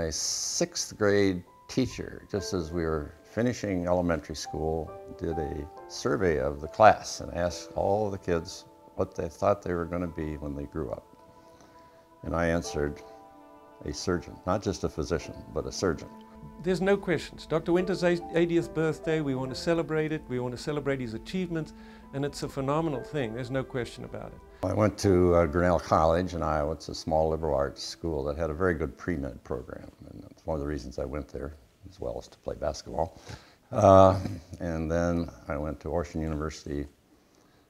My sixth grade teacher, just as we were finishing elementary school, did a survey of the class and asked all the kids what they thought they were going to be when they grew up. And I answered, a surgeon, not just a physician, but a surgeon. There's no questions. Dr. Winter's 80th birthday, we want to celebrate it, we want to celebrate his achievements, and it's a phenomenal thing. There's no question about it. I went to Grinnell College in Iowa. It's a small liberal arts school that had a very good pre-med program, and that's one of the reasons I went there, as well as to play basketball. And then I went to Washington University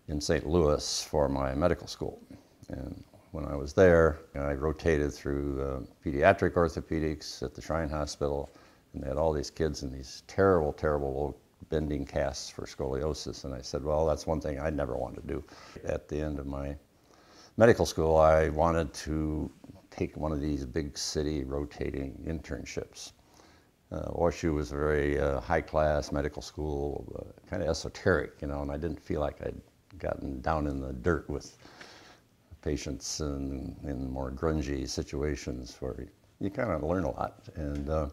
in St. Louis for my medical school. And when I was there, I rotated through pediatric orthopedics at the Shrine Hospital, and they had all these kids in these terrible, terrible low bending casts for scoliosis. And I said, well, that's one thing I'd never want to do. At the end of my medical school, I wanted to take one of these big city rotating internships. WashU was a very high-class medical school, kind of esoteric, you know, and I didn't feel like I'd gotten down in the dirt with patients in more grungy situations where you kind of learn a lot. And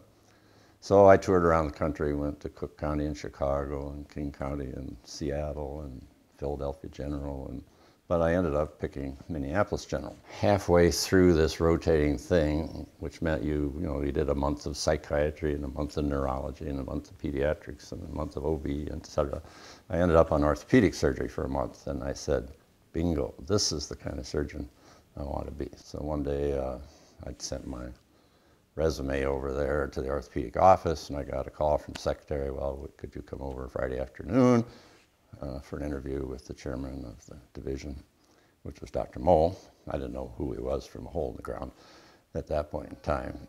so I toured around the country, went to Cook County in Chicago and King County in Seattle and Philadelphia General, but I ended up picking Minneapolis General. Halfway through this rotating thing, which meant you did a month of psychiatry and a month of neurology and a month of pediatrics and a month of OB, and et cetera. I ended up on orthopedic surgery for a month, and I said, bingo, this is the kind of surgeon I want to be. So one day I'd sent my resume over there to the orthopedic office, and I got a call from the secretary, well, could you come over Friday afternoon for an interview with the chairman of the division, which was Dr. Mole. I didn't know who he was from a hole in the ground at that point in time.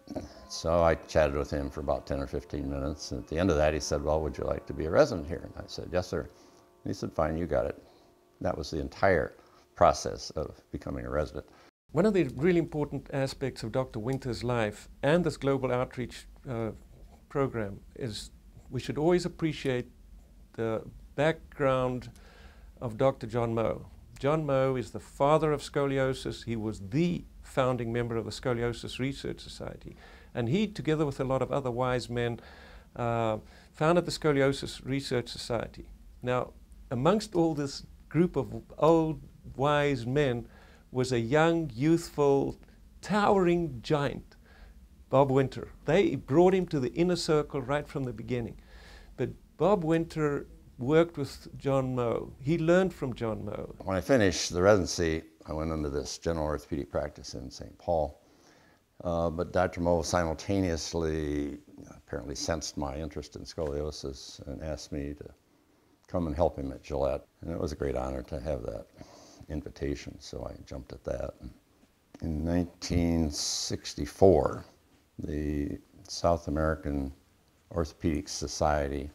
So I chatted with him for about 10 or 15 minutes, and at the end of that he said, well, would you like to be a resident here? And I said, yes, sir. And he said, fine, you got it. That was the entire process of becoming a resident. One of the really important aspects of Dr. Winter's life and this global outreach program is we should always appreciate the background of Dr. John Moe. John Moe is the father of scoliosis. He was the founding member of the Scoliosis Research Society. And he, together with a lot of other wise men, founded the Scoliosis Research Society. Now, amongst all this group of old, wise men was a young, youthful, towering giant, Bob Winter. They brought him to the inner circle right from the beginning. But Bob Winter worked with John Moe. He learned from John Moe. When I finished the residency, I went into this general orthopedic practice in St. Paul. But Dr. Moe simultaneously apparently sensed my interest in scoliosis and asked me to come and help him at Gillette. And it was a great honor to have that invitation, so I jumped at that. In 1964, the South American Orthopedic Society,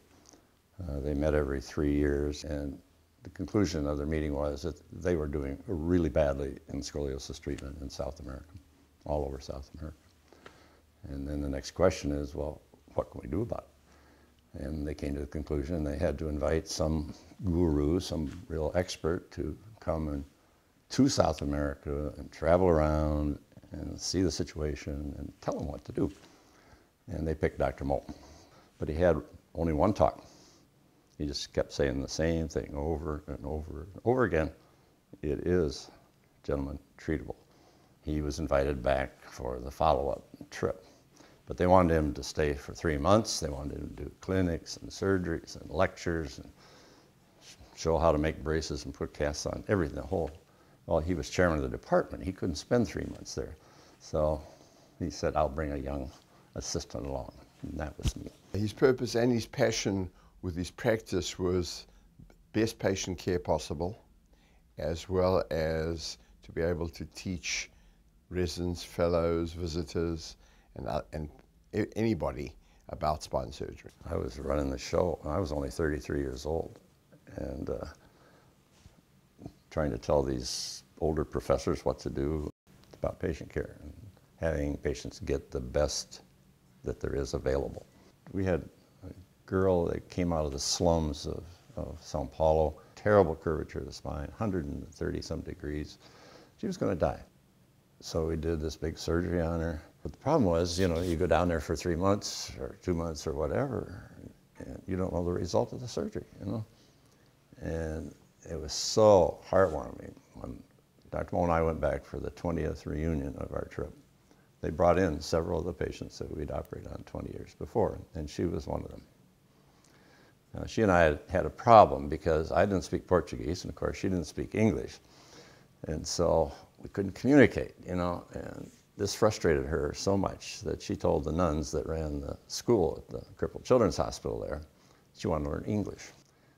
they met every 3 years, and the conclusion of their meeting was that they were doing really badly in scoliosis treatment in South America, all over South America. And then the next question is, well, what can we do about it? And they came to the conclusion they had to invite some guru, some real expert, to come to South America and travel around and see the situation and tell them what to do. And they picked Dr. Moe. But he had only one talk. He just kept saying the same thing over and over and over again. It is, gentlemen, treatable. He was invited back for the follow-up trip. But they wanted him to stay for 3 months. They wanted him to do clinics and surgeries and lectures and show how to make braces and put casts on, everything, the whole. Well, he was chairman of the department. He couldn't spend 3 months there. So he said, I'll bring a young assistant along. And that was me. His purpose and his passion with his practice was best patient care possible, as well as to be able to teach residents, fellows, visitors, and anybody about spine surgery. I was running the show. I was only 33 years old, and trying to tell these older professors what to do about patient care and having patients get the best that there is available. We had a girl that came out of the slums of Sao Paulo, terrible curvature of the spine, 130 some degrees. She was going to die. So we did this big surgery on her. But the problem was, you know, you go down there for 3 months or 2 months or whatever, and you don't know the result of the surgery, you know. And it was so heartwarming when Dr. Moe and I went back for the 20th reunion of our trip. They brought in several of the patients that we'd operated on 20 years before, and she was one of them. Now, she and I had a problem because I didn't speak Portuguese, and of course she didn't speak English. And so we couldn't communicate, you know, and this frustrated her so much that she told the nuns that ran the school at the Crippled Children's Hospital there she wanted to learn English.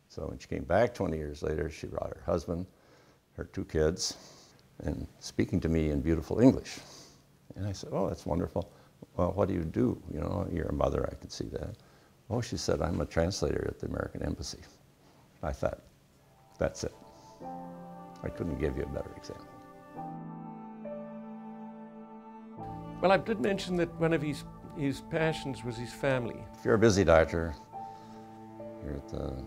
So when she came back 20 years later, she brought her husband, her 2 kids, and speaking to me in beautiful English. And I said, oh, that's wonderful. Well, what do? You know, you're a mother, I can see that. Oh, she said, I'm a translator at the American Embassy. I thought, that's it. I couldn't give you a better example. Well, I did mention that one of his passions was his family. If you're a busy doctor, you're at the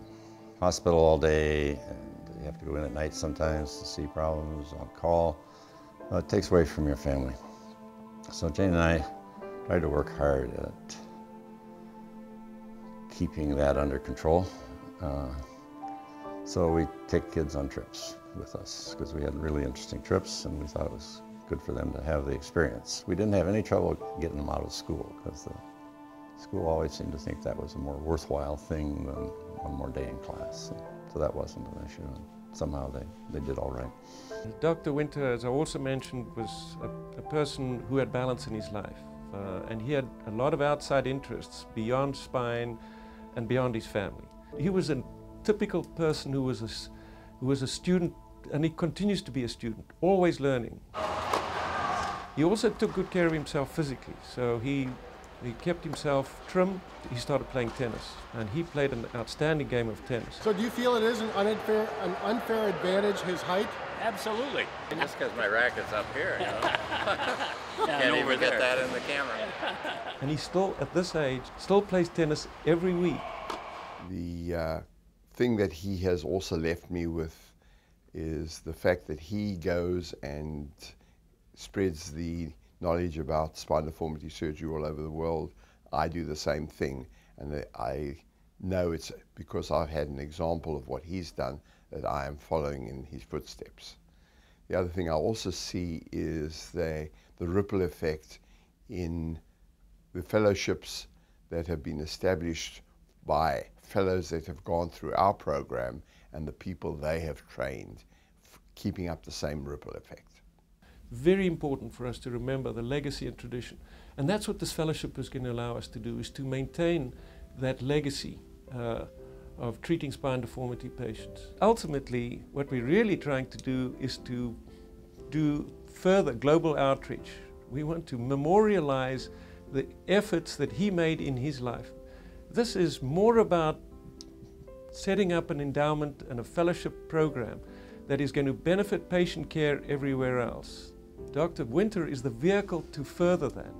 hospital all day, and you have to go in at night sometimes to see problems on call, it takes away from your family. So Jane and I tried to work hard at keeping that under control. So we take kids on trips with us because we had really interesting trips and we thought it was good for them to have the experience. We didn't have any trouble getting them out of school because the school always seemed to think that was a more worthwhile thing than one more day in class. So that wasn't an issue, and somehow they did all right. Dr. Winter, as I also mentioned, was a person who had balance in his life. And he had a lot of outside interests beyond spine and beyond his family. He was a typical person who was a student, and he continues to be a student, always learning. He also took good care of himself physically, so he kept himself trim. He started playing tennis, and he played an outstanding game of tennis. So do you feel it is an unfair advantage, his height? Absolutely. Just because my racket's up here, you know. Can't even get that in the camera. And he still, at this age, still plays tennis every week. The thing that he has also left me with is the fact that he goes and spreads the knowledge about spine deformity surgery all over the world. I do the same thing, and I know it's because I've had an example of what he's done that I am following in his footsteps. The other thing I also see is the ripple effect in the fellowships that have been established by fellows that have gone through our program and the people they have trained, keeping up the same ripple effect. Very important for us to remember the legacy and tradition. And that's what this fellowship is going to allow us to do, is to maintain that legacy of treating spine deformity patients. Ultimately, what we're really trying to do is to do further global outreach. We want to memorialize the efforts that he made in his life. This is more about setting up an endowment and a fellowship program that is going to benefit patient care everywhere else. Dr. Winter is the vehicle to further that.